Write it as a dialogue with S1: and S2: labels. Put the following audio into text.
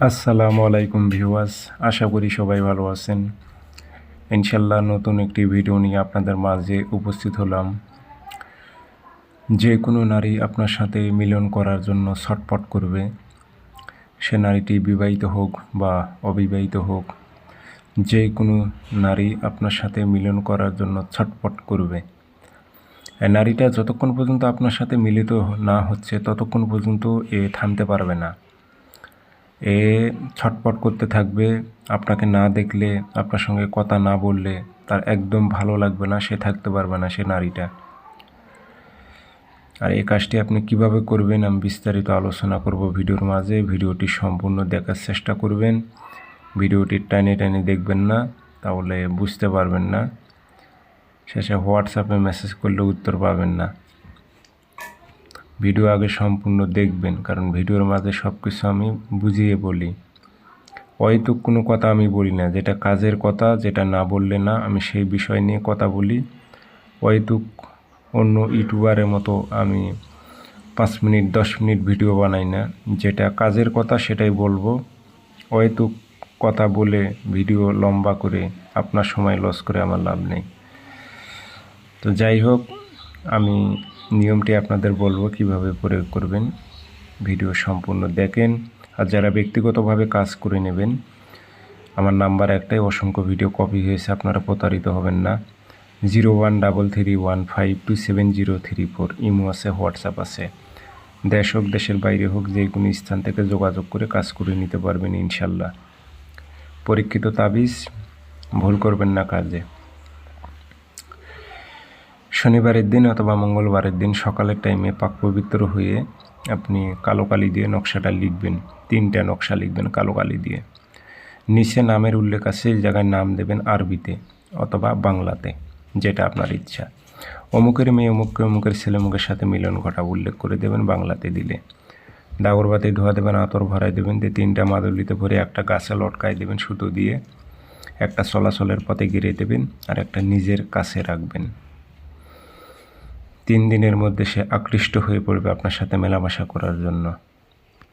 S1: আসসালামু আলাইকুম ভিউয়ার্স, আশা করি সবাই ভালো আছেন। ইনশাল্লাহ নতুন একটি ভিডিও নিয়ে আপনাদের মাঝে উপস্থিত হলাম। যে কোনো নারী আপনার সাথে মিলন করার জন্য ছটফট করবে, সে নারীটি বিবাহিত হোক বা অবিবাহিত হোক, যে কোনো নারী আপনার সাথে মিলন করার জন্য ছটফট করবে। এই নারীটা যতক্ষণ পর্যন্ত আপনার সাথে মিলিত না হচ্ছে ততক্ষণ পর্যন্ত থামতে পারবে না। এ ছটপট করতে থাকবে। আপনাকে না দেখলে, আপনার সঙ্গে কথা না বললে তার একদম ভালো লাগবে না, সে থাকতে পারবে না, সে নারীটা। আর এই কাজটি আপনি কিভাবে করবেন আমি বিস্তারিত আলোচনা করব ভিডিওর মাঝে। ভিডিওটি সম্পূর্ণ দেখার চেষ্টা করবেন। ভিডিওটি টাইনে টাইনে দেখবেন না, তাহলে বুঝতে পারবেন না। শেষে হোয়াটসঅ্যাপে মেসেজ করলে উত্তর পাবেন না। ভিডিও আগে সম্পূর্ণ দেখবেন, কারণ ভিডিওর মাঝে সব কিছু আমি বুঝিয়ে বলি। হয়তো কোনো কথা আমি বলি না, যেটা কাজের কথা, যেটা না বললে না, আমি সেই বিষয় নিয়ে কথা বলি। হয়তো অন্য ইউটিউবারের মতো আমি 5 মিনিট 10 মিনিট ভিডিও বানাই না, যেটা কাজের কথা সেটাই বলবো। হয়তো কথা বলে ভিডিও লম্বা করে আপনার সময় লস করে আমার লাভ নেই। তো যাই হোক, আমি নিয়মটি আপনাদের বলবো কিভাবে প্রয়োগ করবেন। ভিডিও সম্পূর্ণ দেখেন। আর যারা ব্যক্তিগতভাবে কাজ করে নেবেন, আমার নাম্বার একটাই, অসংখ্য ভিডিও কপি হয়েছে, আপনারা প্রতারিত হবেন না। 0133152703 ইমো আছে, হোয়াটসঅ্যাপ আছে। দেশ হোক দেশের বাইরে হোক, যে কোনো স্থান থেকে যোগাযোগ করে কাজ করে নিতে পারবেন ইনশাল্লাহ। পরীক্ষিত তাবিজ, ভুল করবেন না কাজে। শনিবারের দিন অথবা মঙ্গলবারের দিন সকালের টাইমে পাক পবিত্র হয়ে আপনি কালো কালি দিয়ে নকশাটা লিখবেন। 3টা নকশা লিখবেন কালো কালি দিয়ে। নিচে নামের উল্লেখ আছে, এই জায়গায় নাম দেবেন আরবিতে অথবা বাংলাতে, যেটা আপনার ইচ্ছা। অমুকের মেয়ে অমুককে, অমুকের ছেলে অমুকের সাথে মিলন ঘটা উল্লেখ করে দেবেন বাংলাতে দিলে। দাগরবাতি ধোয়া দেবেন, আতর ভরাই দেবেন, দিয়ে 3টা মাদুলিতে ভরে একটা গাছে লটকাই দেবেন সুতো দিয়ে। একটা চলাচলের পথে গিরে দেবেন আর একটা নিজের কাছে রাখবেন। 3 দিনের মধ্যে সে আকৃষ্ট হয়ে পড়বে আপনার সাথে মেলামেশা করার জন্য।